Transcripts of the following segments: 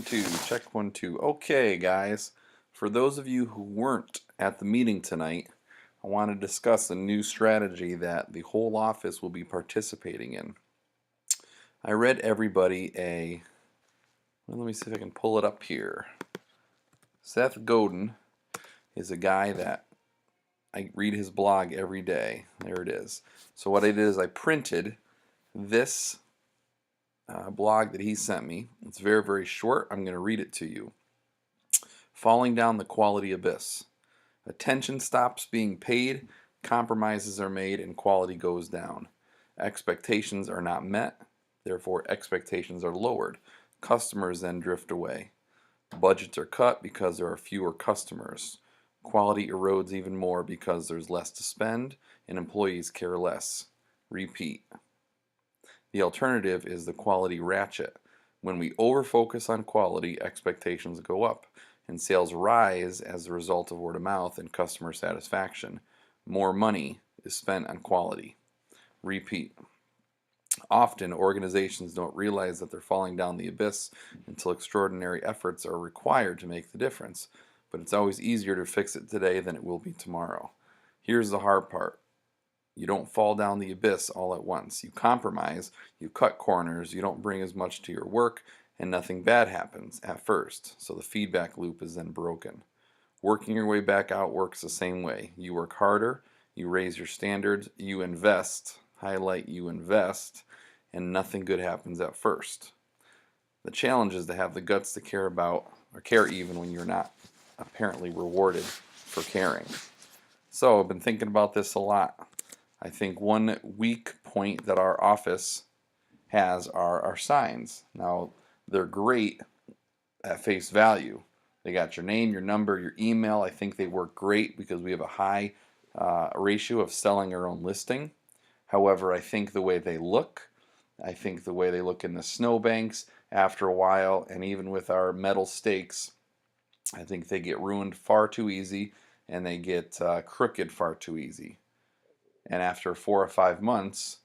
2. Check 1, 2. Okay, guys. For those of you who weren't at the meeting tonight, I want to discuss a new strategy that the whole office will be participating in. I read everybody well, let me see if I can pull it up here. Seth Godin is a guy that I read his blog every day. There it is. So what I did is I printed this blog that he sent me. It's very, very short. I'm going to read it to you. Falling down the quality abyss. Attention stops being paid, compromises are made, and quality goes down. Expectations are not met, therefore expectations are lowered. Customers then drift away. Budgets are cut because there are fewer customers. Quality erodes even more because there's less to spend and employees care less. Repeat. The alternative is the quality ratchet. When we overfocus on quality, expectations go up, and sales rise as a result of word of mouth and customer satisfaction. More money is spent on quality. Repeat. Often, organizations don't realize that they're falling down the abyss until extraordinary efforts are required to make the difference, but it's always easier to fix it today than it will be tomorrow. Here's the hard part. You don't fall down the abyss all at once. You compromise, you cut corners, you don't bring as much to your work, and nothing bad happens at first, so the feedback loop is then broken. Working your way back out works the same way. You work harder, you raise your standards, you invest, highlight you invest, and nothing good happens at first. The challenge is to have the guts to care about, or care even when you're not apparently rewarded for caring. So I've been thinking about this a lot. I think one weak point that our office has are our signs. Now, they're great at face value. They got your name, your number, your email. I think they work great because we have a high ratio of selling our own listing. However, I think the way they look in the snowbanks after a while, and even with our metal stakes, I think they get ruined far too easy and they get crooked far too easy. And after 4 or 5 months,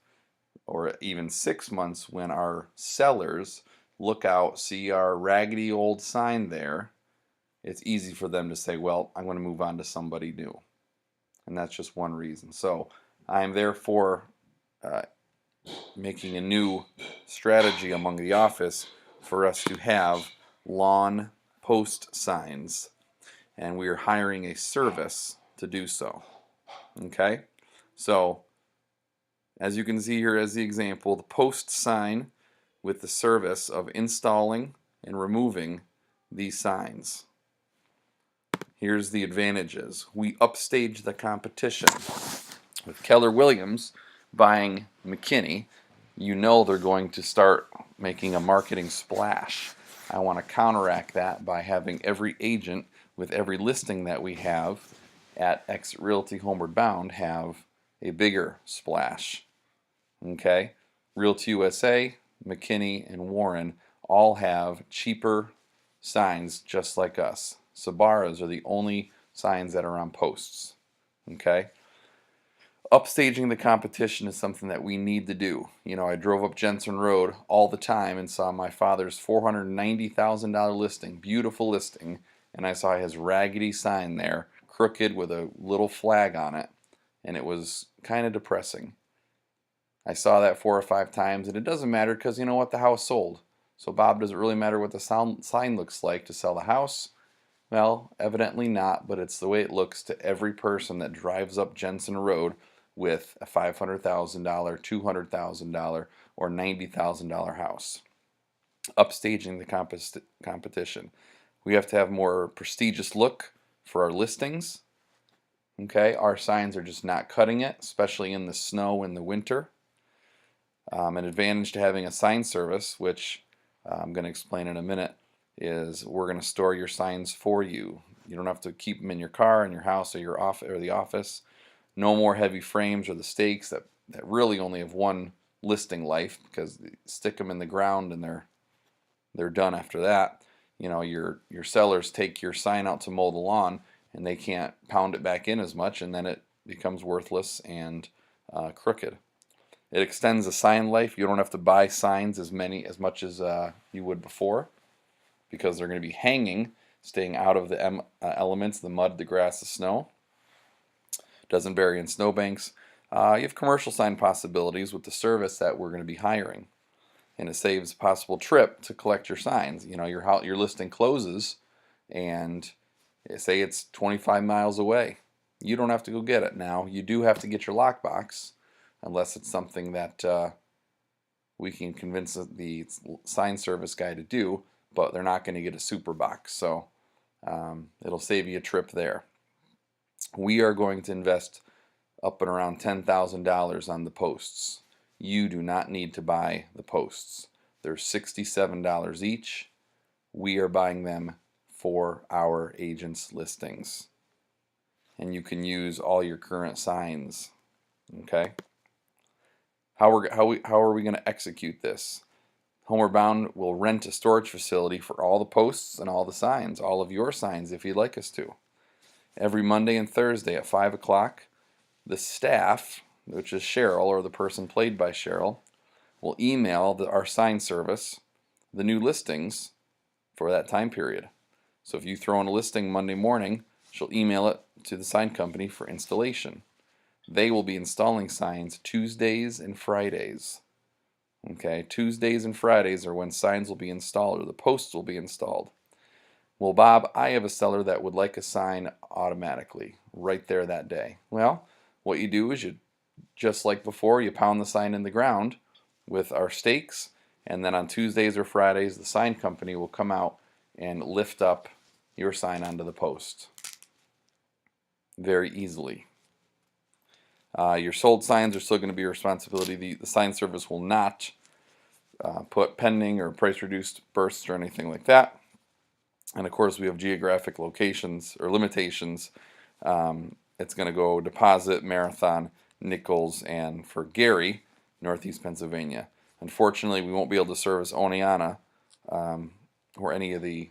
or even 6 months, when our sellers look out, see our raggedy old sign there, it's easy for them to say, well, I'm going to move on to somebody new. And that's just one reason. So I'm therefore making a new strategy among the office for us to have lawn post signs. And we are hiring a service to do so. Okay? So, as you can see here as the example, the post sign with the service of installing and removing these signs. Here's the advantages. We upstage the competition. With Keller Williams buying McKinney, you know they're going to start making a marketing splash. I want to counteract that by having every agent with every listing that we have at X Realty Homeward Bound have a bigger splash. Okay? Realty USA, McKinney, and Warren all have cheaper signs just like us. Sabaras are the only signs that are on posts. Okay? Upstaging the competition is something that we need to do. You know, I drove up Jensen Road all the time and saw my father's $490,000 listing, beautiful listing, and I saw his raggedy sign there, crooked with a little flag on it, and it was kind of depressing. I saw that 4 or 5 times, and it doesn't matter because you know what, the house sold. So Bob, does it really matter what the sign looks like to sell the house? Well, evidently not, but it's the way it looks to every person that drives up Jensen Road with a $500,000, $200,000, or $90,000 house. Upstaging the competition. We have to have more prestigious look for our listings. Okay, our signs are just not cutting it, especially in the snow in the winter. An advantage to having a sign service, which I'm going to explain in a minute, is we're going to store your signs for you. You don't have to keep them in your car, in your house, or your office, or the office. No more heavy frames or the stakes that really only have one listing life because you stick them in the ground and they're done after that. You know, your sellers take your sign out to mow the lawn and they can't pound it back in as much, and then it becomes worthless and crooked. It extends the sign life. You don't have to buy signs as much as you would before. because they're going to be hanging, staying out of the elements, the mud, the grass, the snow. Doesn't vary in snowbanks. You have commercial sign possibilities with the service that we're going to be hiring, and it saves a possible trip to collect your signs. You know, your listing closes, and say it's 25 miles away. You don't have to go get it. Now, you do have to get your lockbox, unless it's something that we can convince the sign service guy to do, but they're not going to get a super box, so it'll save you a trip there. We are going to invest up and around $10,000 on the posts. You do not need to buy the posts. They're $67 each. We are buying them for our agents' listings. And you can use all your current signs. Okay? How are we going to execute this? Homeward Bound will rent a storage facility for all the posts and all the signs, all of your signs if you'd like us to. Every Monday and Thursday at 5 o'clock, the staff, which is Cheryl or the person played by Cheryl, will email our sign service the new listings for that time period. So if you throw in a listing Monday morning, she'll email it to the sign company for installation. They will be installing signs Tuesdays and Fridays. Okay, Tuesdays and Fridays are when signs will be installed or the posts will be installed. Well, Bob, I have a seller that would like a sign automatically right there that day. Well, what you do is you, just like before, you pound the sign in the ground with our stakes, and then on Tuesdays or Fridays, the sign company will come out and lift up your sign onto the post very easily. Your sold signs are still going to be your responsibility. The sign service will not put pending or price reduced bursts or anything like that. And of course, we have geographic locations or limitations. It's going to go Deposit, Marathon, Nichols, and for Gary, Northeast Pennsylvania. Unfortunately, we won't be able to service Oneonta or any of the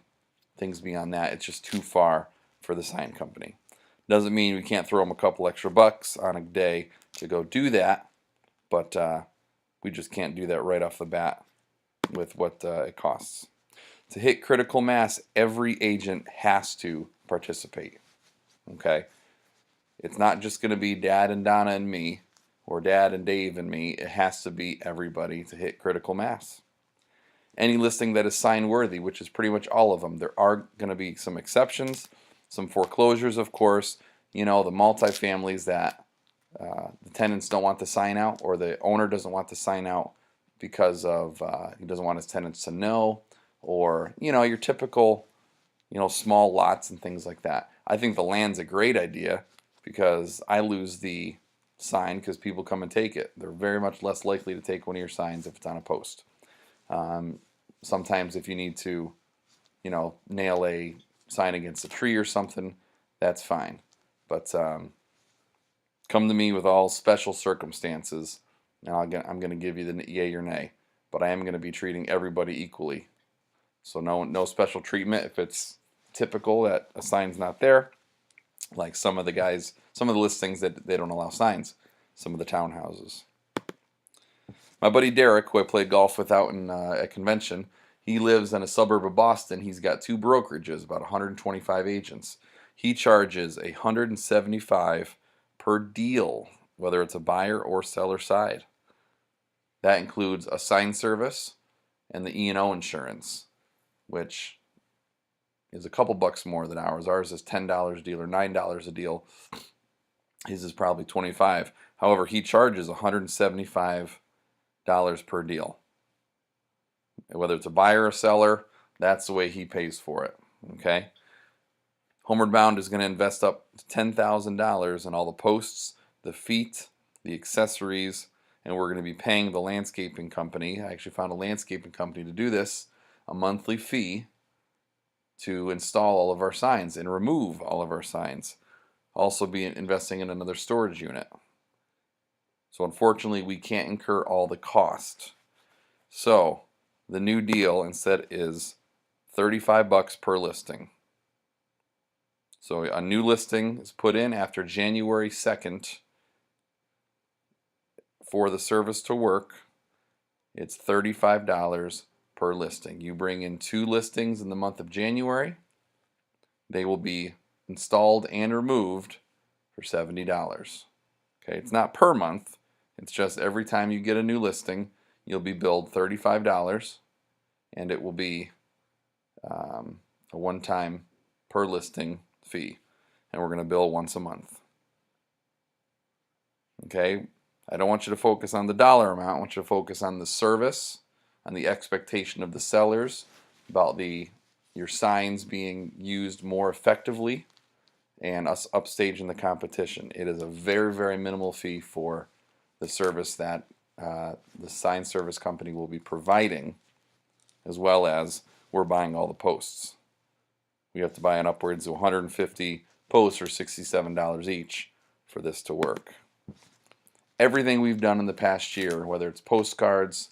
things beyond that. It's just too far for the sign company. Doesn't mean we can't throw them a couple extra bucks on a day to go do that, but we just can't do that right off the bat with what it costs. To hit critical mass, every agent has to participate. Okay? It's not just going to be Dad and Donna and me, or Dad and Dave and me. It has to be everybody to hit critical mass. Any listing that is sign worthy, which is pretty much all of them. There are going to be some exceptions, some foreclosures, of course. You know, the multifamilies that the tenants don't want the sign out, or the owner doesn't want the sign out because of he doesn't want his tenants to know, or you know, your typical, you know, small lots and things like that. I think the land's a great idea because I lose the sign because people come and take it. They're very much less likely to take one of your signs if it's on a post. Sometimes if you need to, you know, nail a sign against a tree or something, that's fine. But come to me with all special circumstances, and I'm going to give you the yay or nay. But I am going to be treating everybody equally. So no special treatment if it's typical that a sign's not there. Like some of the listings that they don't allow signs, some of the townhouses. My buddy Derek, who I played golf with out in at convention, he lives in a suburb of Boston. He's got 2 brokerages, about 125 agents. He charges $175 per deal, whether it's a buyer or seller side. That includes a sign service and the E&O insurance, which is a couple bucks more than ours. Ours is $10 a deal or $9 a deal. His is probably $25. However, he charges $175 per deal. Whether it's a buyer or seller, that's the way he pays for it. Okay? Homeward Bound is going to invest up to $10,000 in all the posts, the feet, the accessories, and we're going to be paying the landscaping company. I actually found a landscaping company to do this, a monthly fee to install all of our signs and remove all of our signs. Also be investing in another storage unit. So unfortunately, we can't incur all the cost. So the new deal instead is $35 per listing. So a new listing is put in after January 2nd for the service to work. It's $35 per listing. You bring in 2 listings in the month of January, they will be installed and removed for $70. Okay, it's not per month, it's just every time you get a new listing, you'll be billed $35, and it will be a one-time per listing fee, and we're going to bill once a month. Okay, I don't want you to focus on the dollar amount. I want you to focus on the service, on the expectation of the sellers, about your signs being used more effectively, and us upstaging the competition. It is a very, very minimal fee for the service that the sign service company will be providing, as well as we're buying all the posts. We have to buy an upwards of 150 posts for $67 each for this to work. Everything we've done in the past year, whether it's postcards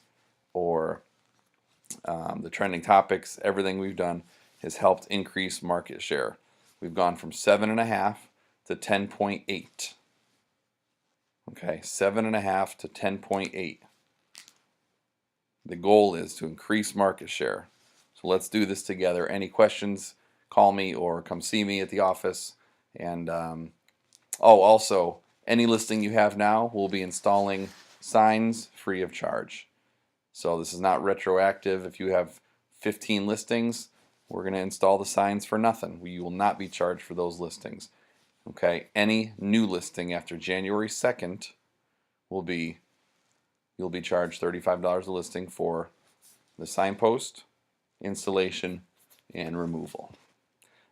or the trending topics, everything we've done has helped increase market share. We've gone from 7.5 to 10.8. Okay, 7.5 to 10.8. The goal is to increase market share. So let's do this together. Any questions, call me or come see me at the office. And also, any listing you have now, we'll be installing signs free of charge. So this is not retroactive. If you have 15 listings, we're going to install the signs for nothing. You will not be charged for those listings. Okay, any new listing after January 2nd you'll be charged $35 a listing for the signpost, installation, and removal.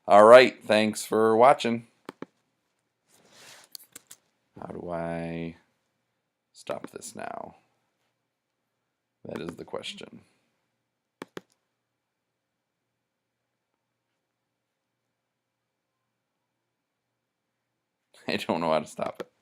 All right, thanks for watching. How do I stop this now? That is the question. I don't know how to stop it.